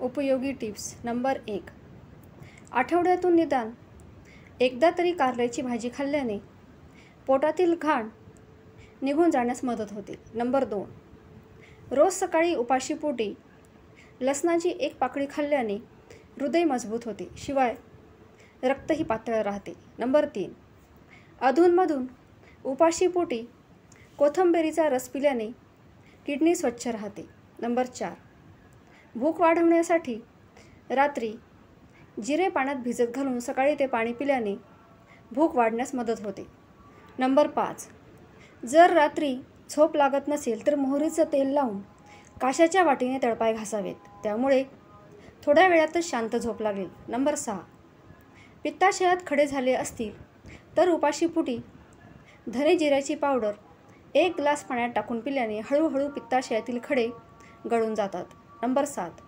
उपयोगी tips number 1. आठवड्यातून निदान एकदा तरी कारल्याची भाजी खाल्ल्याने पोटातील घाण निघून जाण्यास मदत होते. नंबर 2. रोज सकाळी उपाशीपोटी लसणाची एक पाकळी खाल्ल्याने हृदय मजबूत होते, शिवाय रक्तही पातळ राहते. नंबर 3. अधूनमधून उपाशीपोटी कोथिंबीरीचा रस पिल्याने किडनी स्वच्छ राहते. नंबर 4. भूक वाढवण्यासाठी रात्री जिरे पाण्यात भिजत घालून सकाळी ते पाणी पिल्याने भूक वाढण्यास मदत होते. नंबर 5. जर रात्री झोप लागत नसेल तर मोहरीचं तेल लावून काशाच्या वाटीने तळपाय घासावेत, त्यामुळे थोड्या वेळातच शांत झोप लागेल. नंबर 6. पित्ताशयात खडे झाले असतील तर उपाशीपोटी धने जिऱ्याची पावडर 1 ग्लास पाण्यात टाकून पिल्याने हळूहळू पित्ताशयातील खडे गळून जातात. नंबर 7.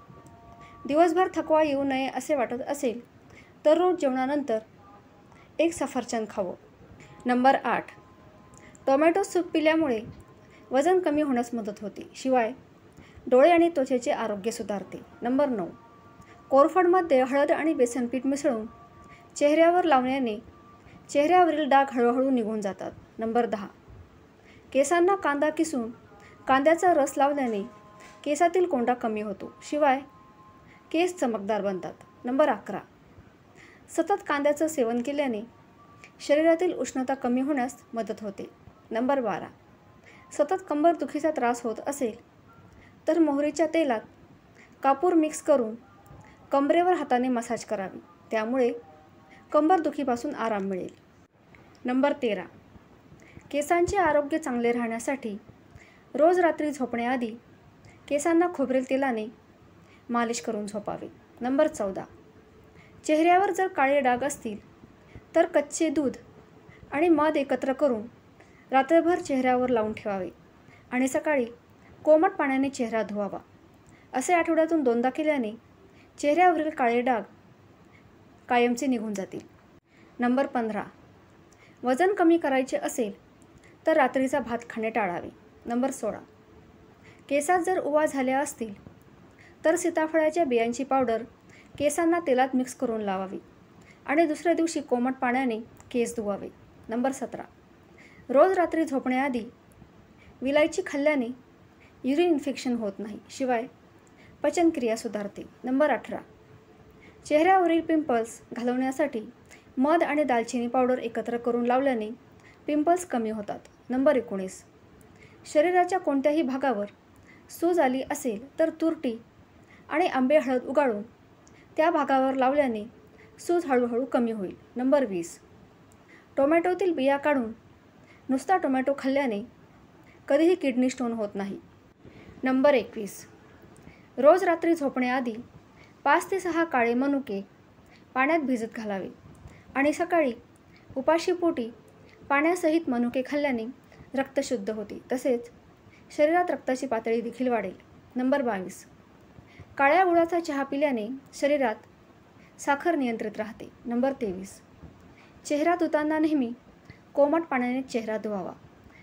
दिवसभर थकवा येऊ नये असे वाटत असेल तर रोज जेवणानंतर 1 सफरचंद खावं. नंबर 8. टोमॅटो सूप पिल्यामुळे वजन कमी होण्यास मदत होते, शिवाय डोळे आणि त्वचेचे आरोग्य सुधारते. नंबर 9. कोरफडमध्ये हळद आणि बेसन पीठ मिसळून चेहऱ्यावर लावण्याने चेहऱ्यावरील डाग हळूहळू निघून जातात. नंबर 10. केसांना कांदा किसून कांद्याचा रस लावल्याने केसातील कोंडा कमी होतो, शिवाय केस चमकदार बनतात. नंबर 11. सतत कांद्याचं सेवन केल्याने शरीरातील उष्णता कमी होण्यास मदत होते. नंबर 12. सतत कंबरदुखीचा त्रास होत असेल तर मोहरीच्या तेलात कापूर मिक्स करून कंबरेवर हाताने मसाज करावी, त्यामुळे कंबरदुखीपासून आराम मिळेल. नंबर 13. केसांचे आरोग्य चांगले राहण्यासाठी रोज रात्री झोपण्याआधी केसांना खोबरेल तेलाने मालिश करून झोपावे. नंबर 14. चेहऱ्यावर जर काळे डाग असतील तर कच्चे दूध आणि मध एकत्र करून रात्रभर चेहऱ्यावर लावून ठेवावे आणि सकाळी कोमट पाण्याने चेहरा धुवावा. असे आठवड्यातून 2दा केल्याने चेहऱ्यावरील काळे डाग कायमचे निघून जातील. नंबर 15. वजन कमी करायचे असेल तर रात्रीचा भात खाणे टाळावे. नंबर 16. केसात जर उवा झाल्या असतील तर सीताफळाच्या बियांची पावडर केसांना तेलात मिक्स करून लावावी आणि दुसऱ्या दिवशी कोमट पाण्याने केस धुवावे. नंबर 17. रोज रात्री झोपण्याआधी विलायची खाल्ल्याने युरिन इन्फेक्शन होत नाही, शिवाय पचनक्रिया सुधारते. नंबर 18. चेहऱ्यावरील पिंपल्स घालवण्यासाठी मध आणि दालचिनी पावडर एकत्र करून लावल्याने पिंपल्स कमी होतात. नंबर 19. शरीराच्या कोणत्याही भागावर सूज आली असेल तर तुरटी आणि आंबे हळद उगाळून त्या भागावर लावल्याने सूज हळूहळू कमी होईल. नंबर 20. टोमॅटोतील बिया काढून नुसता टोमॅटो खाल्ल्याने कधीही किडनी स्टोन होत नाही. नंबर 21. रोज रात्री झोपण्याआधी 5 ते 6 काळे मनुके पाण्यात भिजत घालावे आणि सकाळी उपाशीपोटी पाण्यासहित मनुके खाल्ल्याने रक्त शुद्ध होते, तसेच शरीरात रक्ताची पातळी देखील वाढेल. नंबर 22. काळ्या गुळाचा चहा पिल्याने शरीरात साखर नियंत्रित राहते. नंबर 23. चेहरा धुताना नेहमी कोमट पाण्याने चेहरा धुवावा.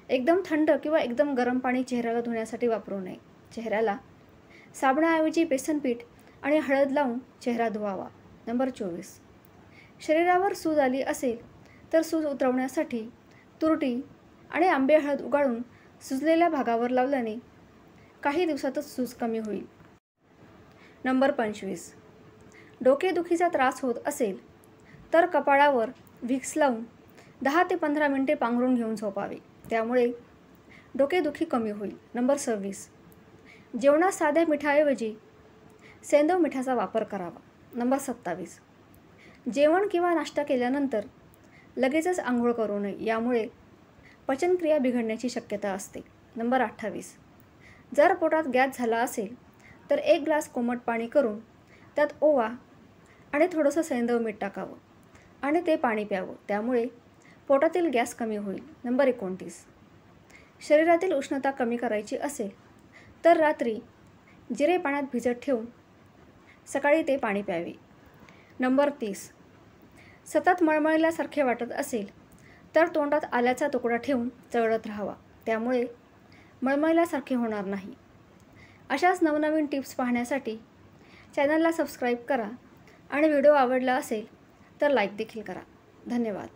एकदम थंड किंवा एकदम गरम पाणी चेहऱ्याला धुण्यासाठी वापरू नये. चेहऱ्याला साबणाऐवजी बेसन पीठ आणि हळद लावून चेहरा धुवावा. नंबर 24. शरीरावर सूज आली असेल तर सूज उतरवण्यासाठी तुरटी आणि आंबे हळद उगाळून सुजलेल्या भागावर लावल्याने काही दिवसातच सूज कमी होईल. नंबर 25. डोकेदुखीचा त्रास होत असेल तर कपाळावर व्हिक्स लावून 10 ते 15 मिनिटे पांघरून घेऊन झोपावे, त्यामुळे डोकेदुखी कमी होईल. नंबर 26. जेवणात साध्या मिठाऐवजी सेंधव मिठाचा वापर करावा. नंबर 27. जेवण किंवा नाश्ता केल्यानंतर लगेचच आंघोळ करू नये, यामुळे पचनक्रिया बिघडण्याची शक्यता असते. नंबर 28. जर पोटात गॅस झाला असेल तर 1 ग्लास कोमट पाणी करून त्यात ओवा आणि थोडंसं सेंधव मीठ टाकावं आणि ते पाणी प्यावं, त्यामुळे पोटातील गॅस कमी होईल. नंबर 29. शरीरातील उष्णता कमी करायची असेल तर रात्री जिरे पाण्यात भिजत ठेवून सकाळी ते पाणी प्यावे. नंबर 30. सतत मळमळल्यासारखे वाटत असेल तर तोंडात आल्याचा तुकडा ठेवून चळत राहावा, त्यामुळे मळमळल्यासारखे होणार नाही. अशाच नवनवीन टिप्स पाहण्यासाठी चॅनलला सबस्क्राईब करा आणि व्हिडिओ आवडला असेल तर लाईक देखील करा. धन्यवाद.